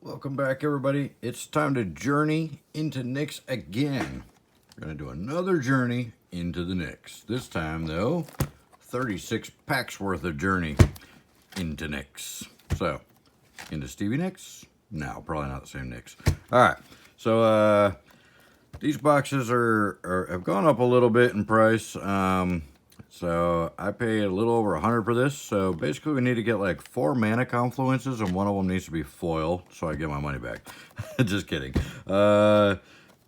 Welcome back, everybody. It's time to journey into Nyx again. We're going to do another journey into the Nyx. This time, though, 36 packs worth of journey into Nyx. So, into Stevie Nyx? No, probably not the same Nyx. All right. So, these boxes have gone up a little bit in price. So I paid a little over 100 for this. So basically we need to get like 4 mana confluences and one of them needs to be foil so I get my money back. Just kidding. But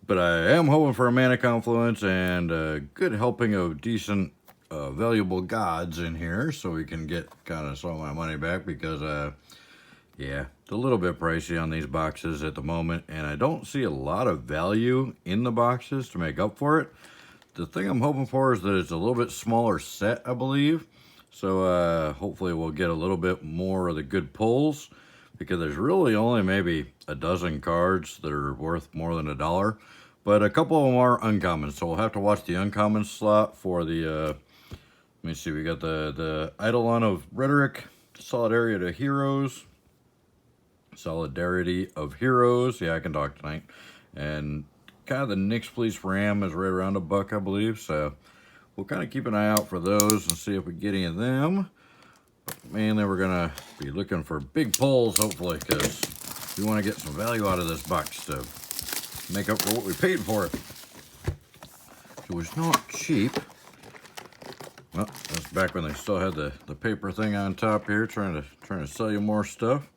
I am hoping for a mana confluence and a good helping of decent valuable gods in here so we can get kind of some of my money back because yeah, it's a little bit pricey on these boxes at the moment and I don't see a lot of value in the boxes to make up for it. The thing I'm hoping for is that it's a little bit smaller set, I believe. So hopefully we'll get a little bit more of the good pulls because there's really only maybe a dozen cards that are worth more than $1. But a couple of them are uncommon, so we'll have to watch the uncommon slot for the, let me see, we got the Eidolon of Rhetoric, Solidarity of Heroes, yeah, I can talk tonight, and kind of the Nyx Police Ram is right around $1, I believe, so we'll kind of keep an eye out for those and see if we get any of them. But mainly we're gonna be looking for big pulls, hopefully, because we want to get some value out of this box to make up for what we paid for it. It was not cheap. Well, that's back when they still had the paper thing on top here, trying to sell you more stuff.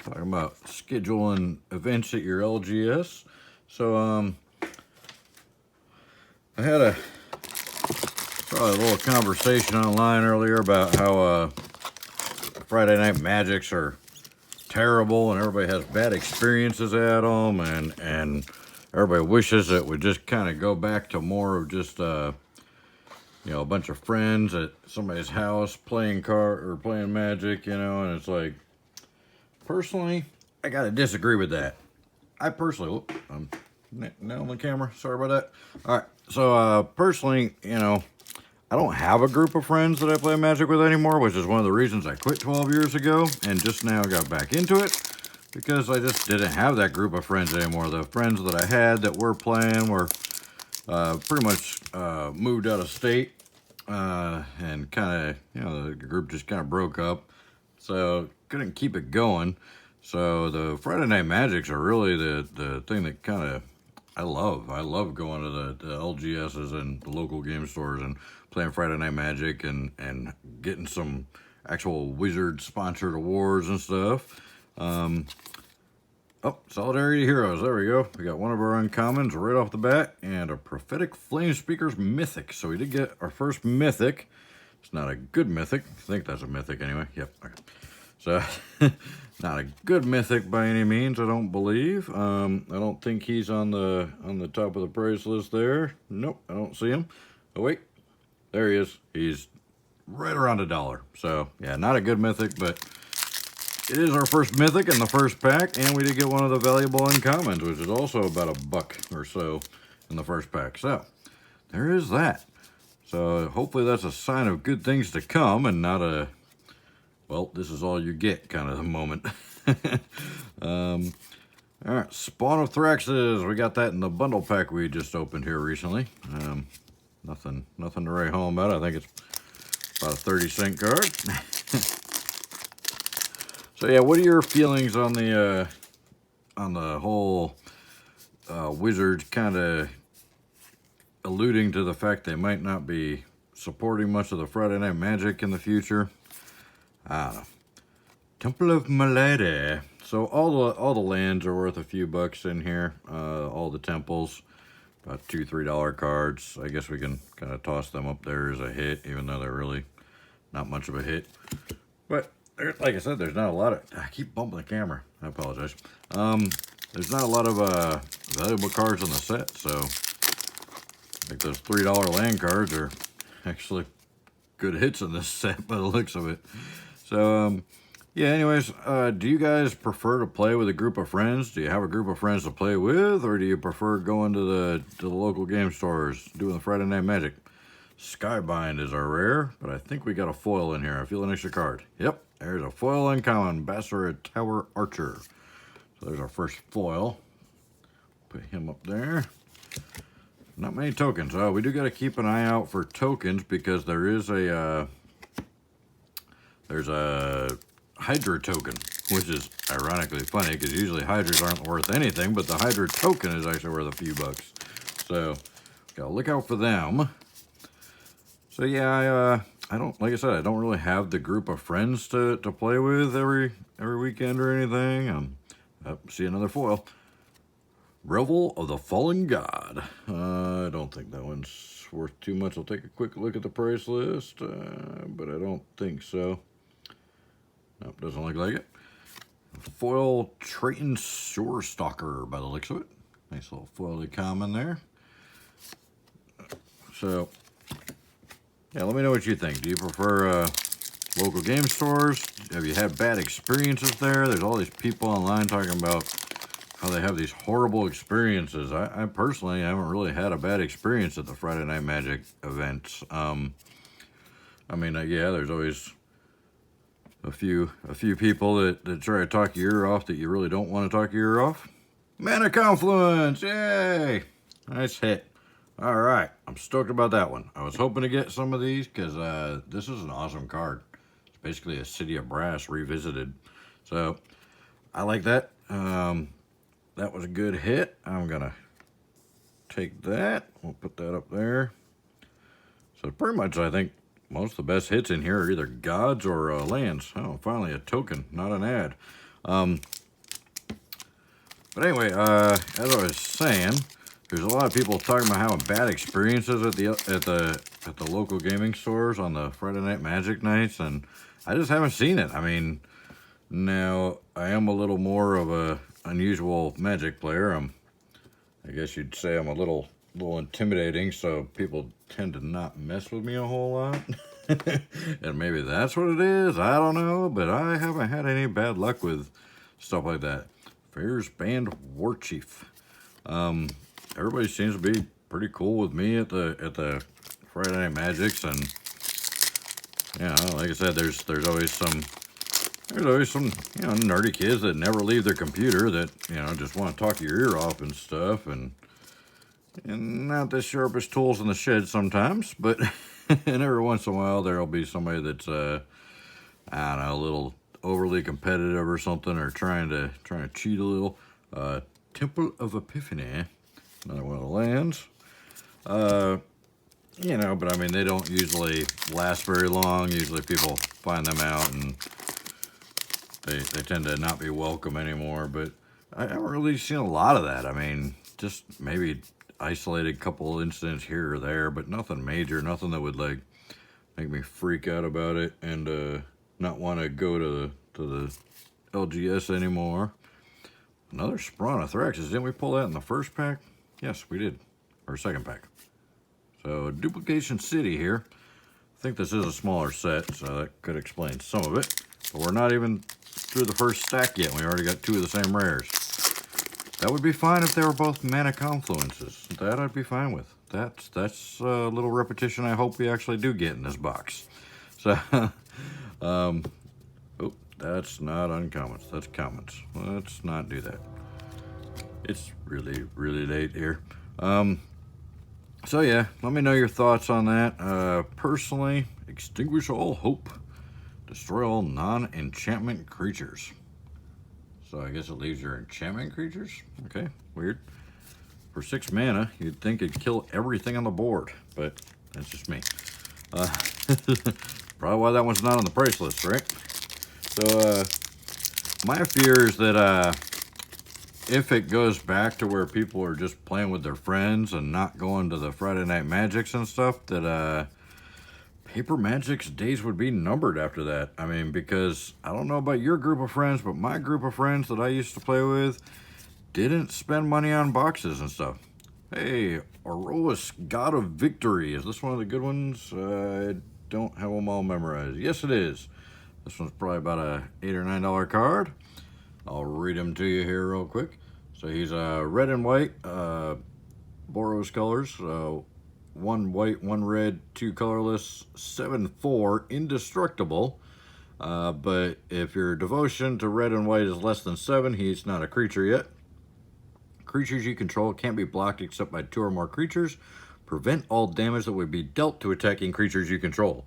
Talking about scheduling events at your LGS. So, I had probably a little conversation online earlier about how Friday Night Magics are terrible and everybody has bad experiences at them and everybody wishes it would just kind of go back to more of just, you know, a bunch of friends at somebody's house playing Magic, you know, and it's like, personally, I gotta disagree with that. I personally, I'm now on the camera, sorry about that. All right, so personally, you know, I don't have a group of friends that I play Magic with anymore, which is one of the reasons I quit 12 years ago and just now got back into it because I just didn't have that group of friends anymore. The friends that I had that were playing were pretty much moved out of state and kind of, you know, the group just kind of broke up, so couldn't keep it going. So the Friday Night Magics are really the thing that kind of I love. I love going to the LGSs and the local game stores and playing Friday Night Magic and getting some actual Wizard-sponsored awards and stuff. Oh, Solidarity Heroes. There we go. We got one of our uncommons right off the bat and a Prophetic Flame Speaker's Mythic. So we did get our first Mythic. It's not a good Mythic. I think that's a Mythic anyway. Yep. Okay. So, not a good Mythic by any means, I don't believe. I don't think he's on the top of the price list there. Nope, I don't see him. Oh wait, there he is. He's right around $1. So, yeah, not a good Mythic, but it is our first Mythic in the first pack, and we did get one of the valuable uncommons, which is also about $1 or so in the first pack. So, there is that. So, hopefully that's a sign of good things to come and not a, well, this is all you get kind of the moment. All right, Spawn of Thraxes. We got that in the bundle pack we just opened here recently. Nothing to write home about. I think it's about a 30-cent card. So yeah, what are your feelings on the whole Wizards kind of alluding to the fact they might not be supporting much of the Friday Night Magic in the future? I don't know. Temple of Malady. So all the lands are worth a few bucks in here. All the temples, about $2-3 cards. I guess we can kind of toss them up there as a hit, even though they're really not much of a hit. But like I said, there's not a lot of. I keep bumping the camera. I apologize. There's not a lot of valuable cards in the set, so I think those $3 land cards are actually good hits in this set by the looks of it. So, yeah, anyways, do you guys prefer to play with a group of friends? Do you have a group of friends to play with, or do you prefer going to the local game stores, doing the Friday Night Magic? Skybind is our rare, but I think we got a foil in here. I feel an extra card. Yep, there's a foil uncommon, Basra Tower Archer. So there's our first foil. Put him up there. Not many tokens. We do got to keep an eye out for tokens because there is there's a Hydra token, which is ironically funny because usually Hydras aren't worth anything, but the Hydra token is actually worth a few bucks. So gotta look out for them. So yeah, I don't, like I said, I don't really have the group of friends to play with every weekend or anything. See another foil. Revel of the Fallen God. I don't think that one's worth too much. I'll take a quick look at the price list, but I don't think so. Nope, doesn't look like it. Foil Triton Shore Stalker by the looks of it. Nice little foily common there. So, yeah, let me know what you think. Do you prefer local game stores? Have you had bad experiences there? There's all these people online talking about how they have these horrible experiences. I personally haven't really had a bad experience at the Friday Night Magic events. I mean, yeah, there's always a few people that try to talk your ear off that you really don't want to talk your ear off. Mana Confluence, yay! Nice hit. All right, I'm stoked about that one. I was hoping to get some of these because this is an awesome card. It's basically a City of Brass revisited. So I like that. That was a good hit. I'm gonna take that. We'll put that up there. So pretty much, I think most of the best hits in here are either gods or lands. Oh, finally a token, not an ad. But anyway, as I was saying, there's a lot of people talking about having bad experiences at the local gaming stores on the Friday Night Magic nights, and I just haven't seen it. I mean, now I am a little more of a unusual Magic player. I guess you'd say I'm a little intimidating, so people tend to not mess with me a whole lot. And maybe that's what it is. I don't know, but I haven't had any bad luck with stuff like that. Theros Beyond Death. Everybody seems to be pretty cool with me at the Friday Night Magics, and yeah, like I said, there's always some nerdy kids that never leave their computer that just want to talk your ear off and stuff, and not the sharpest tools in the shed sometimes, but and every once in a while there'll be somebody that's I don't know, a little overly competitive or something, or trying to cheat a little. Temple of Epiphany, another one of the lands. But I mean, they don't usually last very long. Usually people find them out and they tend to not be welcome anymore, but I haven't really seen a lot of that. I mean, just maybe isolated couple incidents here or there, but nothing major, nothing that would like make me freak out about it and not want to go to the LGS anymore. Another Spawn of Thraxes. Didn't we pull that in the first pack? Yes, we did. Or second pack. So, Duplication City here. I think this is a smaller set, so that could explain some of it. But we're not even through the first stack yet. We already got two of the same rares. That would be fine if they were both Mana Confluences. That I'd be fine with. That's a little repetition I hope we actually do get in this box. So, oh, that's not uncommons. That's commons. Let's not do that. It's really, really late here. So yeah, let me know your thoughts on that. Personally, extinguish all hope. Destroy all non-enchantment creatures. So I guess it leaves your enchantment creatures? Okay, weird. For 6 mana, you'd think it'd kill everything on the board, but that's just me. Probably why that one's not on the price list, right? So, my fear is that if it goes back to where people are just playing with their friends and not going to the Friday Night Magics and stuff, that Paper Magic's days would be numbered after that. I mean, because I don't know about your group of friends, but my group of friends that I used to play with didn't spend money on boxes and stuff. Hey, Aroas, God of Victory. Is this one of the good ones? I don't have them all memorized. Yes, it is. This one's probably about a $8 or $9 card. I'll read them to you here real quick. So he's red and white, Boros colors. 1 white, 1 red, 2 colorless, 7/4, indestructible. But if your devotion to red and white is less than 7, he's not a creature yet. Creatures you control can't be blocked except by 2 or more creatures. Prevent all damage that would be dealt to attacking creatures you control.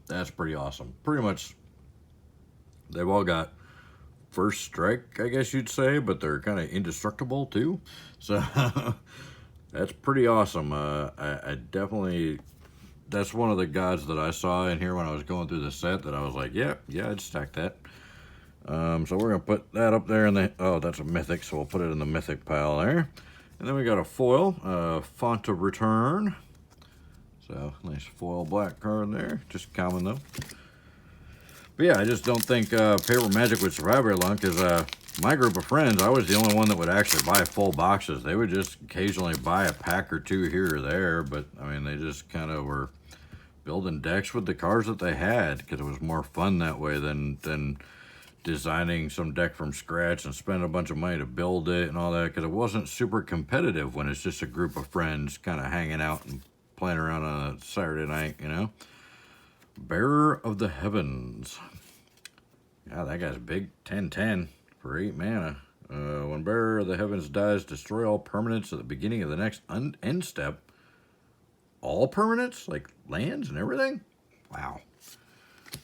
That's pretty awesome. Pretty much, they've all got first strike, I guess you'd say, but they're kind of indestructible too. So that's pretty awesome. I definitely, that's one of the gods that I saw in here when I was going through the set that I was like, yeah, I'd stack that. So we're gonna put that up there in the, oh, that's a mythic, so we'll put it in the mythic pile there. And then we got a foil, Font of Return. So nice foil black card there, just common though. But yeah, I just don't think Paper Magic would survive very long, because my group of friends, I was the only one that would actually buy full boxes. They would just occasionally buy a pack or 2 here or there, but I mean, they just kind of were building decks with the cards that they had, because it was more fun that way than designing some deck from scratch and spend a bunch of money to build it and all that, because it wasn't super competitive when it's just a group of friends kind of hanging out and playing around on a Saturday night, you know. Bearer of the Heavens. Yeah, that guy's big. 10/10 for 8 mana. When Bearer of the Heavens dies, destroy all permanents at the beginning of the next end step. All permanents? Like lands and everything? Wow.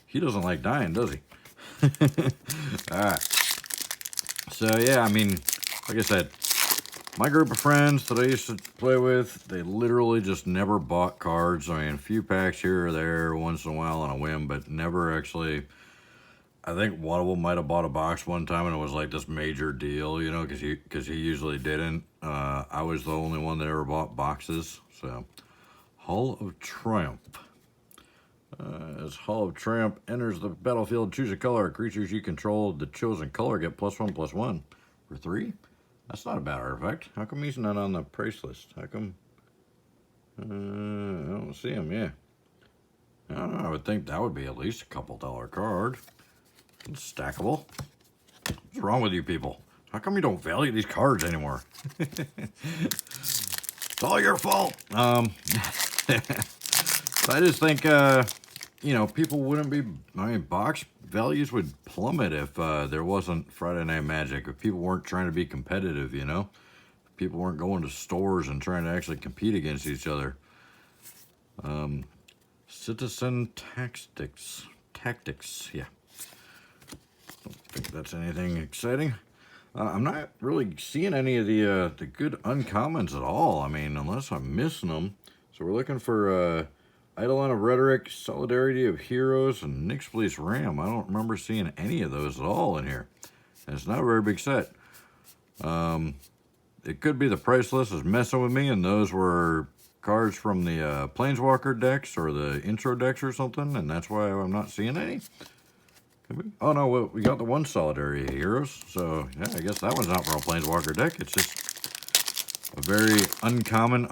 He doesn't like dying, does he? Alright. So yeah, I mean, like I said, my group of friends that I used to play with, they literally just never bought cards. I mean, a few packs here or there once in a while on a whim, but never actually. I think one of them might have bought a box one time and it was like this major deal, you know, because he usually didn't. I was the only one that ever bought boxes. So, Hall of Triumph. As Hall of Triumph enters the battlefield, choose a color. Creatures you control the chosen color get +1/+1 for 3. That's not a bad artifact. How come he's not on the price list? How come? I don't see him. Yeah, I don't know. I would think that would be at least a couple $1 card. It's stackable. What's wrong with you people? How come you don't value these cards anymore? It's all your fault. So I just think, you know, people wouldn't be, I mean, box values would plummet if there wasn't Friday Night Magic, if people weren't trying to be competitive, you know? If people weren't going to stores and trying to actually compete against each other. Citizen Tactics, yeah. Don't think that's anything exciting. I'm not really seeing any of the good uncommons at all. I mean, unless I'm missing them. So we're looking for Eidolon of Rhetoric, Solidarity of Heroes, and Nyxbleece Ram. I don't remember seeing any of those at all in here. And it's not a very big set. It could be the price list is messing with me, and those were cards from the Planeswalker decks or the intro decks or something, and that's why I'm not seeing any. Oh no, well, we got the one Solidarity of Heroes, so yeah, I guess that one's not from a Planeswalker deck. It's just a very uncommon,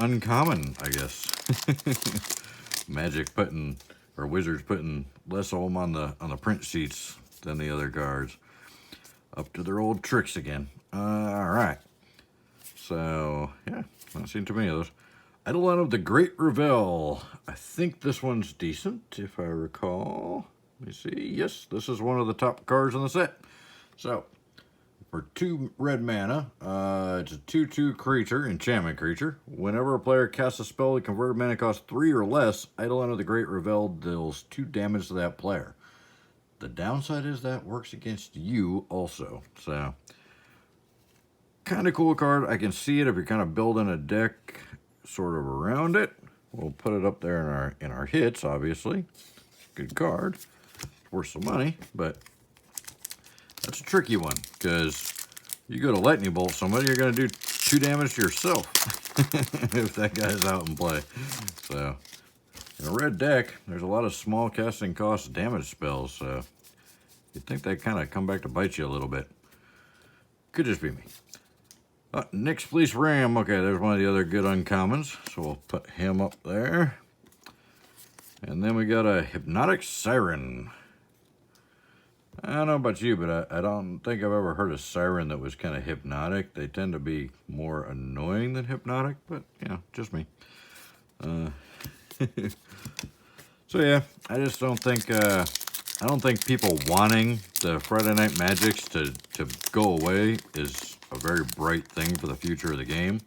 I guess. Magic putting, or Wizards putting less of them on the print sheets than the other cards. Up to their old tricks again. All right. So yeah, not seen too many of those. Eidolon of the Great Revel. I think this one's decent, if I recall. Let me see. Yes, this is one of the top cards in the set. So, for 2 red mana, it's a 2/2 creature, enchantment creature. Whenever a player casts a spell with converted mana cost 3 or less, Eidolon of the Great Revel deals 2 damage to that player. The downside is that works against you also. So, kind of cool card. I can see it if you're kind of building a deck sort of around it. We'll put it up there in our hits, obviously. Good card. Worth some money, but that's a tricky one, because you go to lightning bolt somebody, you're going to do 2 damage to yourself if that guy's out in play. So in a red deck, there's a lot of small casting cost damage spells, so you'd think they kind of come back to bite you a little bit. Could just be me. Nyxbleece Ram. Okay, there's one of the other good uncommons, so we'll put him up there. And then we got a Hypnotic Siren. I don't know about you, but I don't think I've ever heard a siren that was kind of hypnotic. They tend to be more annoying than hypnotic, but, you know, just me. So, yeah, I just don't think I don't think people wanting the Friday Night Magics to go away is a very bright thing for the future of the game.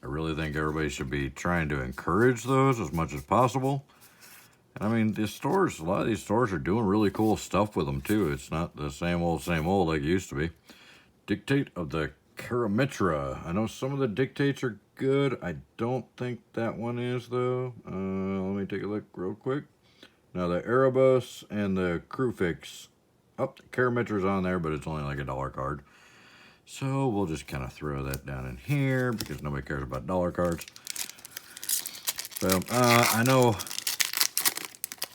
I really think everybody should be trying to encourage those as much as possible. I mean, the stores, a lot of these stores are doing really cool stuff with them too. It's not the same old like it used to be. Dictate of the Karamitra. I know some of the dictates are good. I don't think that one is though. Let me take a look real quick. Now the Erebos and the Crewfix. Oh, the Karamitra's on there, but it's only like $1 card. So we'll just kind of throw that down in here because nobody cares about dollar cards. So I know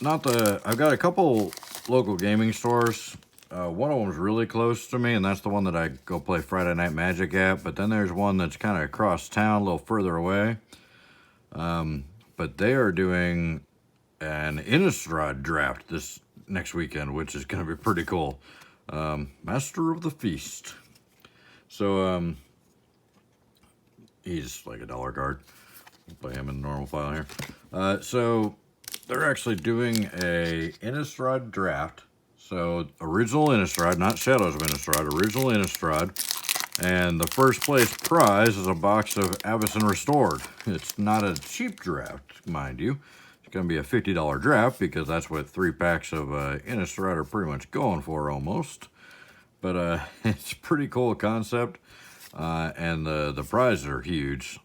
I've got a couple local gaming stores. One of them is really close to me, and that's the one that I go play Friday Night Magic at. But then there's one that's kind of across town, a little further away. But they are doing an Innistrad draft this next weekend, which is going to be pretty cool. Master of the Feast. So, he's like $1 card. We'll play him in the normal file here. So, they're actually doing a Innistrad draft. So, original Innistrad, not Shadows of Innistrad, original Innistrad. And the first place prize is a box of Avacyn Restored. It's not a cheap draft, mind you. It's going to be a $50 draft because that's what 3 packs of Innistrad are pretty much going for almost. But it's a pretty cool concept, and the prizes are huge.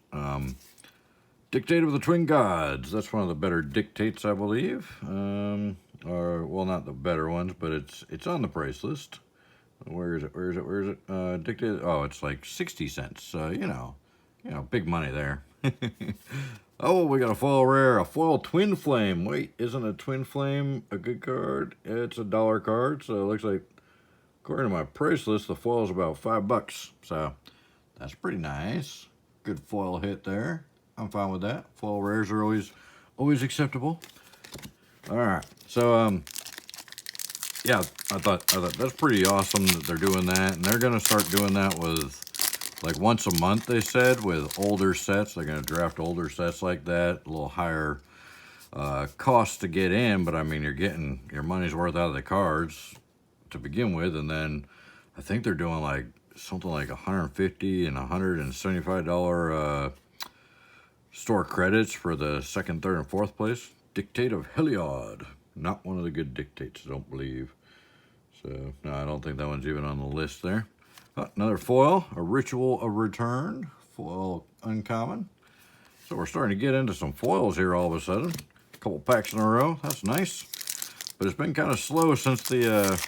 Dictate of the Twin Gods. That's one of the better dictates, I believe. Or, well, not the better ones, but it's on the price list. Where is it? Dictate. Oh, it's like 60 cents. So, you know, big money there. Oh, we got a foil rare, a foil Twin Flame. Wait, isn't a Twin Flame a good card? It's $1 card, so it looks like, according to my price list, the foil is about $5. So that's pretty nice. Good foil hit there. I'm fine with that. Foil rares are always acceptable. All right. So yeah, I thought that's pretty awesome that they're doing that, and they're gonna start doing that with like once a month. They said with older sets. They're gonna draft older sets like that, a little higher cost to get in, but I mean you're getting your money's worth out of the cards to begin with, and then I think they're doing like something like $150 and $175 store credits for the 2nd, 3rd, and 4th place. Dictate of Heliod, not one of the good dictates, I don't believe. So no, I don't think that one's even on the list there. Another foil, a Ritual of Return, foil uncommon. So we're starting to get into some foils here all of a sudden. A couple packs in a row, that's nice. But it's been kind of slow since the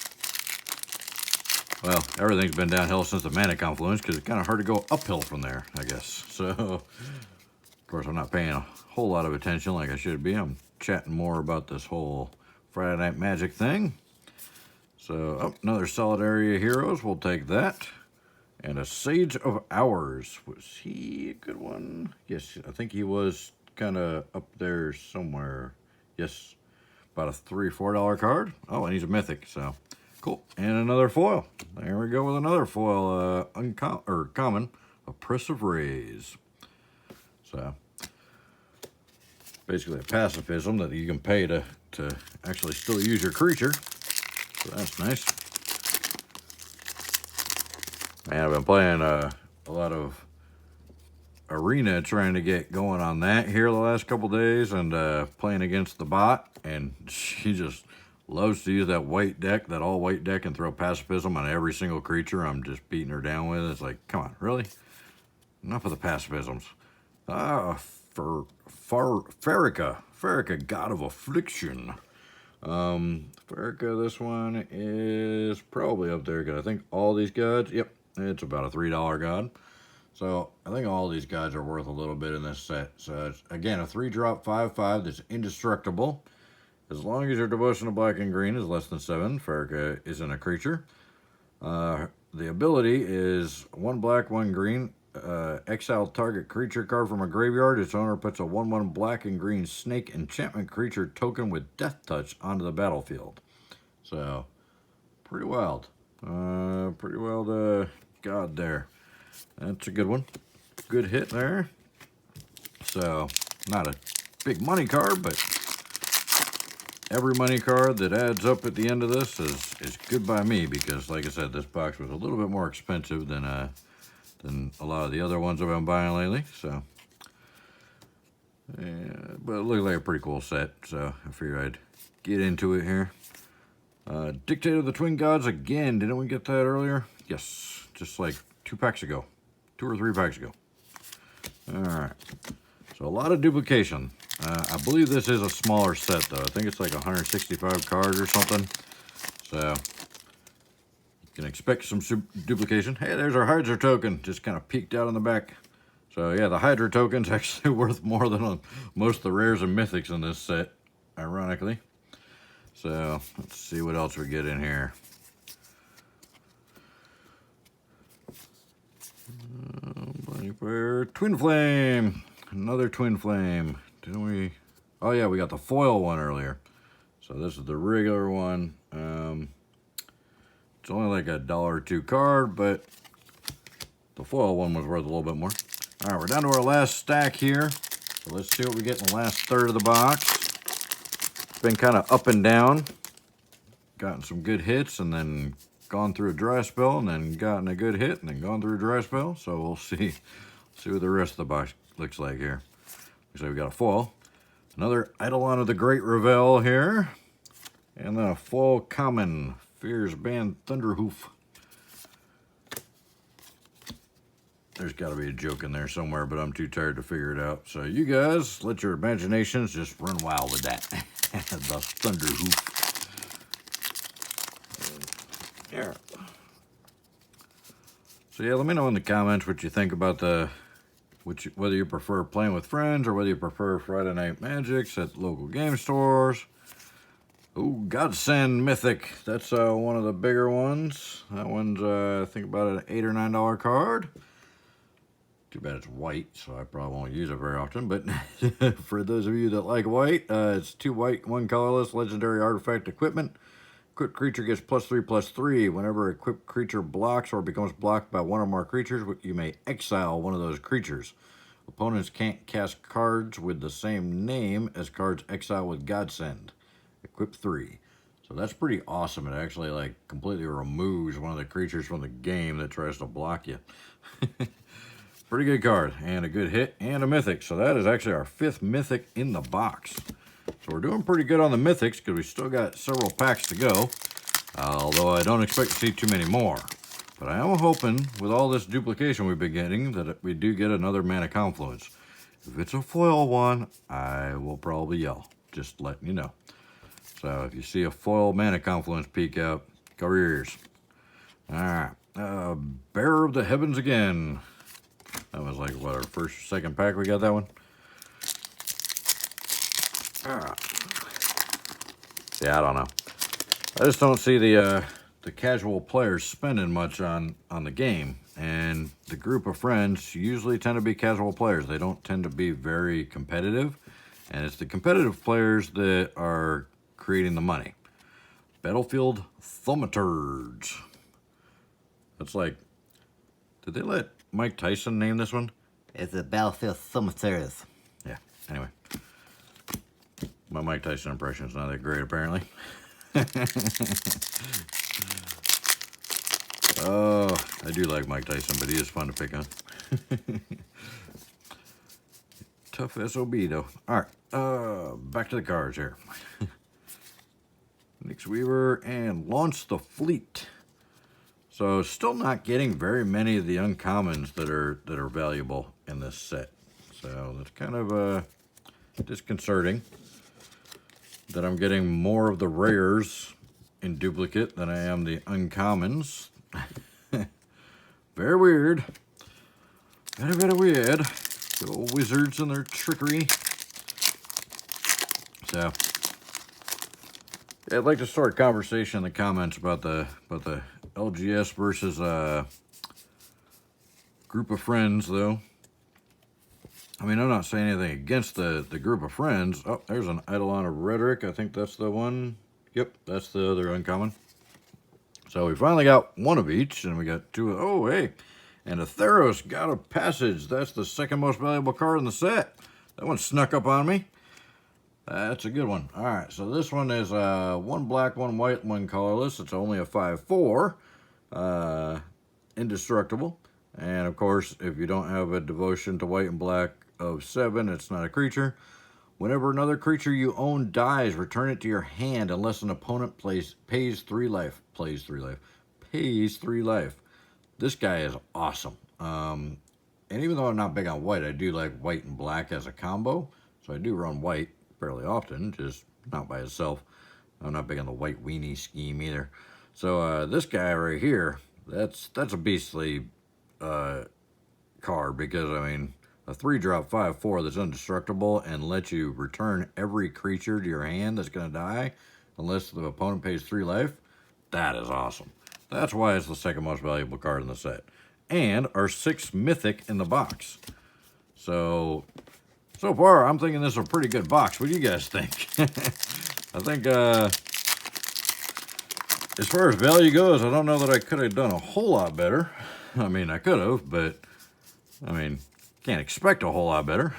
well, everything's been downhill since the Mana Confluence because it's kind of hard to go uphill from there, I guess. So, of course, I'm not paying a whole lot of attention like I should be. I'm chatting more about this whole Friday Night Magic thing. So, oh, another Solidarity of Heroes. We'll take that. And a Sage of Hours. Was he a good one? Yes, I think he was kind of up there somewhere. Yes, about a $3 or $4 card. Oh, and he's a mythic, so... Cool. And another foil. There we go with another foil, common, Oppressive Rays. So, basically a pacifism that you can pay to actually still use your creature. So that's nice. Man, I've been playing a lot of Arena, trying to get going on that here the last couple days, and playing against the bot, and she just... loves to use that white deck, that all-white deck, and throw pacifism on every single creature I'm just beating her down with. It's like, come on, really? Enough of the pacifisms. Farika, God of Affliction. Farika, this one is probably up there, because I think all these gods, yep, it's about a $3 god. So, I think all these gods are worth a little bit in this set. So, it's, again, a 3-drop 5/5 that's indestructible. As long as your devotion to black and green is less than 7, Farika isn't a creature. The ability is 1 black, 1 green. Exile target creature card from a graveyard. Its owner puts a 1/1 black and green snake enchantment creature token with Death Touch onto the battlefield. So, pretty wild. Pretty wild god there. That's a good one. Good hit there. So, not a big money card, but... every money card that adds up at the end of this is good by me, because like I said, this box was a little bit more expensive than a lot of the other ones I've been buying lately. So, yeah, but it looked like a pretty cool set, so I figured I'd get into it here. Dictator of the Twin Gods again. Didn't we get that earlier? Yes, just like 2 packs ago. 2 or 3 packs ago. Alright. So a lot of duplication. I believe this is a smaller set though. I think it's like 165 cards or something. So you can expect some duplication. Hey, there's our Hydra token. Just kind of peeked out on the back. So yeah, the Hydra token's actually worth more than most of the rares and mythics in this set, ironically. So let's see what else we get in here. Twin Flame. Another Twin Flame. Didn't we? Oh yeah, we got the foil one earlier. So this is the regular one. It's only like $1 or $2 card, but the foil one was worth a little bit more. All right, we're down to our last stack here. So let's see what we get in the last third of the box. It's been kind of up and down. Gotten some good hits and then gone through a dry spell and then gotten a good hit and then gone through a dry spell. So we'll see what the rest of the box looks like here. Looks like we got a foil. Another Eidolon of the Great Revel here. And then a foil common, Theros Beyond Thunderhoof. There's got to be a joke in there somewhere, but I'm too tired to figure it out. So you guys, let your imaginations just run wild with that. The Thunderhoof. Yeah. So yeah, let me know in the comments what you think about whether you prefer playing with friends or whether you prefer Friday Night Magics at local game stores. Oh, Godsend Mythic. That's one of the bigger ones. That one's I think about an $8 or $9 card. Too bad it's white, so I probably won't use it very often. But for those of you that like white, it's 2 white, 1 colorless, legendary artifact equipment. Equipped creature gets +3/+3. Whenever equipped creature blocks or becomes blocked by 1 or more creatures, you may exile one of those creatures. Opponents can't cast cards with the same name as cards exiled with Godsend. Equip 3. So that's pretty awesome. It actually like completely removes one of the creatures from the game that tries to block you. Pretty good card, and a good hit, and a mythic. So that is actually our 5th mythic in the box. So we're doing pretty good on the mythics because we still got several packs to go. Although I don't expect to see too many more. But I am hoping with all this duplication we've been getting that we do get another Mana Confluence. If it's a foil one, I will probably yell. Just letting you know. So if you see a foil Mana Confluence peek out, cover your ears. Alright. Bearer of the Heavens again. That was like, what, our first or second pack we got that one? Yeah, I don't know. I just don't see the casual players spending much on the game. And the group of friends usually tend to be casual players. They don't tend to be very competitive. And it's the competitive players that are creating the money. Battlefield Thaumaturge. That's like, did they let Mike Tyson name this one? It's a Battlefield Thaumaturge. Yeah, anyway. My Mike Tyson impression is not that great, apparently. Oh, I do like Mike Tyson, but he is fun to pick on. Tough SOB, though. All right, back to the cards here. Nix Weaver and Launch the Fleet. So still not getting very many of the uncommons that are valuable in this set. So that's kind of disconcerting that I'm getting more of the rares in duplicate than I am the uncommons. Very weird. Very, very weird. Good old wizards and their trickery. So yeah, I'd like to start a conversation in the comments about the LGS versus group of friends, though. I mean, I'm not saying anything against the group of friends. Oh, there's an Eidolon of Rhetoric. I think that's the one. Yep, that's the other uncommon. So we finally got one of each, and we got 2. Oh, hey. And a Theros God of Passage. That's the second most valuable card in the set. That one snuck up on me. That's a good one. All right, so this one is one black, one white, one colorless. It's only a 5/4, indestructible. And of course, if you don't have a devotion to white and black of 7, it's not a creature. Whenever another creature you own dies, return it to your hand unless an opponent pays 3 life. Pays 3 life. This guy is awesome. And even though I'm not big on white, I do like white and black as a combo. So I do run white fairly often, just not by itself. I'm not big on the white weenie scheme either. So this guy right here, that's a beastly card, because I mean, a 3-drop 5/4 that's indestructible and lets you return every creature to your hand that's going to die unless the opponent pays 3 life. That is awesome. That's why it's the second most valuable card in the set, and our 6th mythic in the box. So far I'm thinking this is a pretty good box. What do you guys think? I think as far as value goes, I don't know that I could have done a whole lot better. I mean, I could have, but I mean, can't expect a whole lot better.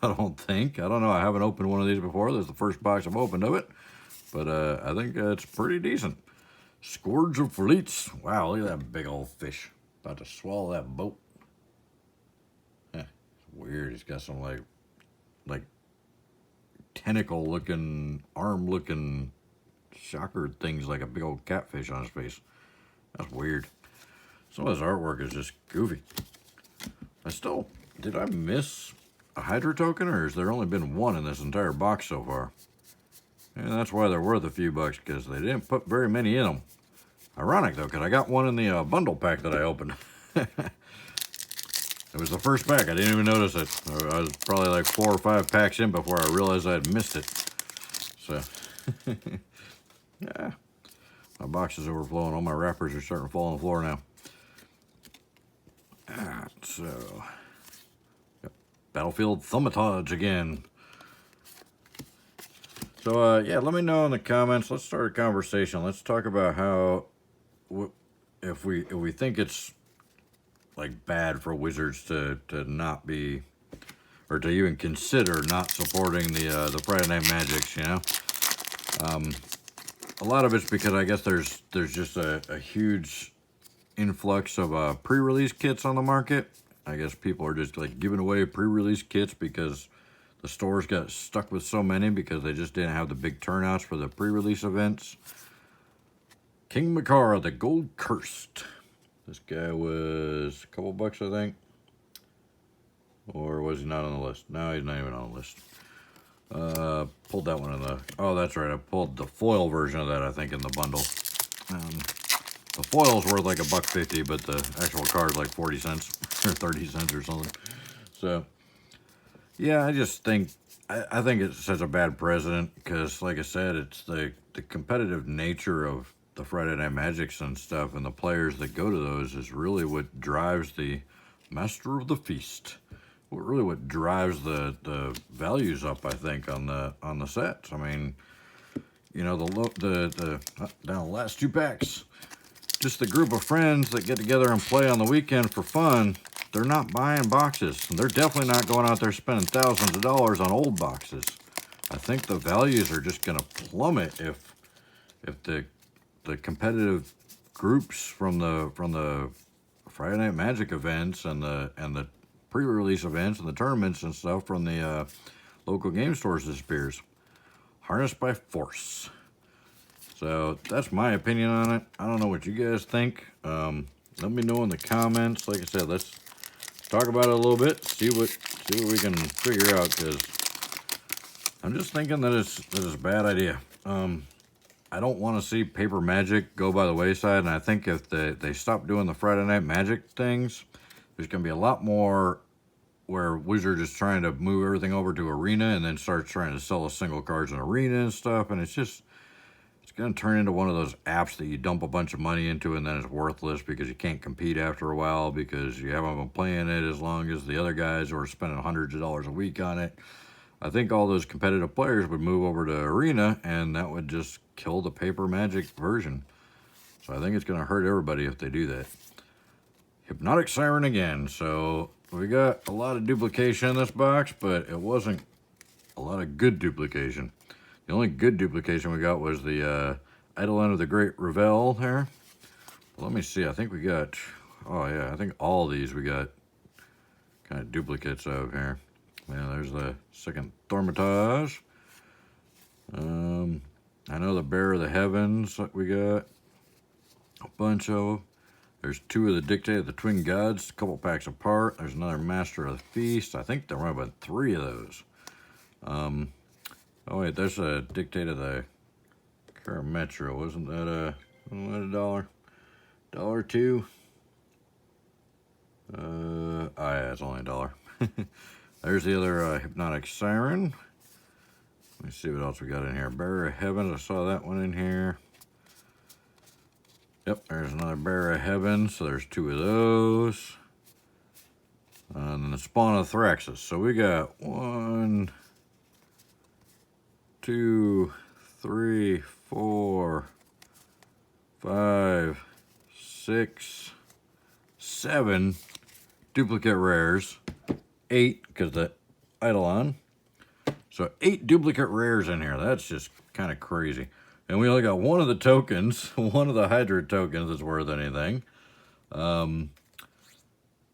I don't think. I don't know. I haven't opened one of these before. This is the first box I've opened of it, but I think it's pretty decent. Scourge of Fleets. Wow, look at that big old fish. About to swallow that boat. It's weird. He's got some like tentacle looking, arm looking shocker things, like a big old catfish on his face. That's weird. Some of his artwork is just goofy. Did I miss a Hydra token, or has there only been one in this entire box so far? And that's why they're worth a few bucks, because they didn't put very many in them. Ironic though, because I got one in the bundle pack that I opened. It was the first pack. I didn't even notice it. I was probably like 4 or 5 packs in before I realized I had missed it. So, yeah. My box is overflowing. All my wrappers are starting to fall on the floor now. Alright, so... Yep. Battlefield Thaumaturge again. So, yeah, let me know in the comments. Let's start a conversation. Let's talk about how... If we think it's like bad for Wizards to not be, or to even consider not supporting the Friday Night Magics, you know. A lot of it's because I guess there's just a huge influx of pre-release kits on the market. I guess people are just like giving away pre-release kits because the stores got stuck with so many because they just didn't have the big turnouts for the pre-release events. King Makara, the Gold Cursed. This guy was a couple bucks, I think. Or was he not on the list? No, he's not even on the list. Pulled that one in the... Oh, that's right. I pulled the foil version of that, I think, in the bundle. The foil's worth like $1.50, but the actual card's like 40 cents or 30 cents or something. So, yeah, I just think... I think it sets a bad precedent because, like I said, it's the competitive nature of the Friday Night Magics and stuff, and the players that go to those is really what drives the Master of the Feast. What drives the values up, I think, on the sets. I mean, you know, down the last 2 packs, just the group of friends that get together and play on the weekend for fun. They're not buying boxes, and they're definitely not going out there spending thousands of dollars on old boxes. I think the values are just going to plummet if the competitive groups from the Friday Night Magic events and the pre-release events and the tournaments and stuff from the local game stores disappears. Harnessed by Force. So that's my opinion on it. I don't know what you guys think. Let me know in the comments. Like I said, let's talk about it a little bit. See what we can figure out, because I'm just thinking that it's a bad idea. I don't want to see paper magic go by the wayside, and I think if they stop doing the Friday Night Magic things, there's going to be a lot more where Wizard is trying to move everything over to Arena and then starts trying to sell the single cards in Arena and stuff, and it's going to turn into one of those apps that you dump a bunch of money into and then it's worthless because you can't compete after a while because you haven't been playing it as long as the other guys who are spending hundreds of dollars a week on it. I think all those competitive players would move over to Arena, and that would just kill the paper magic version. So I think it's going to hurt everybody if they do that. Hypnotic Siren again. So we got a lot of duplication in this box, but it wasn't a lot of good duplication. The only good duplication we got was the Eidolon of the Great Revel there. Let me see, I think we got, oh yeah, I think all these we got kind of duplicates of here. Yeah, there's the second Thaumaturge. I know the Bearer of the Heavens that we got a bunch of. There's two of the Dictate of the Twin Gods, a couple packs apart. There's another Master of the Feast. I think there might have been 3 of those. Oh wait, there's a Dictate of the Carametro. Wasn't that $1? $1.02? Oh yeah, it's only $1. There's the other Hypnotic Siren. Let me see what else we got in here. Bearer of Heavens, I saw that one in here. Yep, there's another Bearer of Heavens, so there's 2 of those. And then the Spawn of Thraxus. So we got 1, 2, 3, 4, 5, 6, 7 duplicate rares. 8, because the Eidolon. So 8 duplicate rares in here. That's just kind of crazy. And we only got 1 of the tokens, 1 of the Hydra tokens that's worth anything. But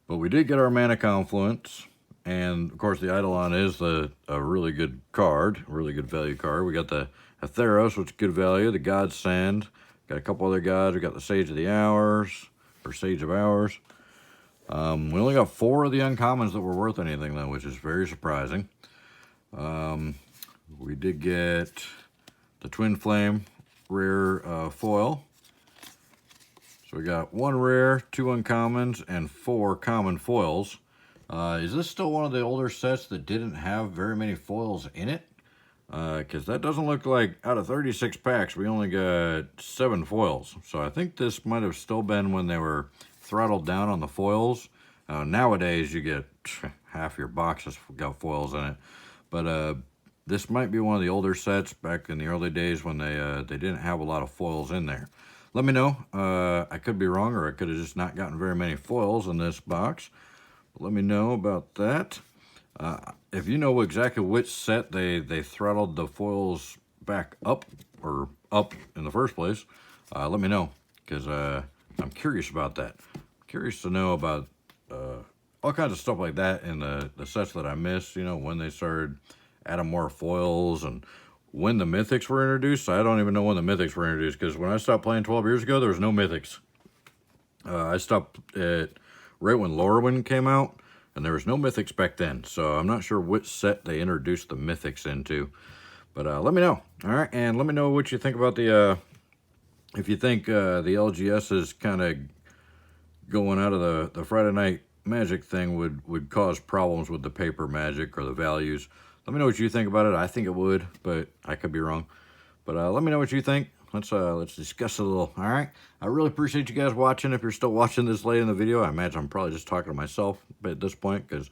we did get our Mana Confluence. And, of course, the Eidolon is a really good card, a really good value card. We got the Theros, which is good value, the God's Sand. Got a couple other gods. We got the Sage of the Hours, or Sage of Hours. We only got 4 of the uncommons that were worth anything, though, which is very surprising. We did get the Twin Flame rare foil. So we got 1 rare, 2 uncommons, and 4 common foils. Is this still one of the older sets that didn't have very many foils in it? Because that doesn't look like, out of 36 packs, we only got 7 foils. So I think this might have still been when they were throttled down on the foils. Nowadays, you get half your boxes got foils in it. But this might be one of the older sets back in the early days when they didn't have a lot of foils in there. Let me know. I could be wrong, or I could have just not gotten very many foils in this box. But let me know about that. If you know exactly which set they throttled the foils back up, or up in the first place, let me know, because I'm curious about that. I'm curious to know about all kinds of stuff like that in the sets that I missed, you know, when they started adding more foils and when the mythics were introduced. I don't even know when the mythics were introduced, because when I stopped playing 12 years ago, there was no mythics. I stopped at right when Lorwyn came out, and there was no mythics back then. So I'm not sure which set they introduced the mythics into. But let me know. All right, and let me know what you think about the, if you think the LGS is kind of going out of the Friday Night Magic thing would cause problems with the paper Magic or the values. Let me know what you think about it. I think it would, but I could be wrong. But let me know what you think. Let's discuss it a little. All right. I really appreciate you guys watching. If you're still watching this late in the video, I imagine I'm probably just talking to myself at this point, because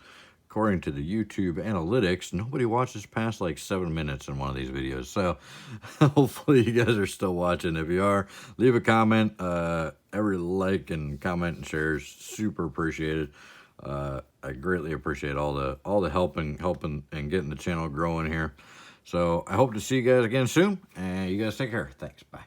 according to the YouTube analytics, nobody watches past like 7 minutes in one of these videos. So hopefully you guys are still watching. If you are, leave a comment. Every like and comment and share is super appreciated. I greatly appreciate all the helping and getting the channel growing here. So I hope to see you guys again soon, and you guys take care. Thanks. Bye.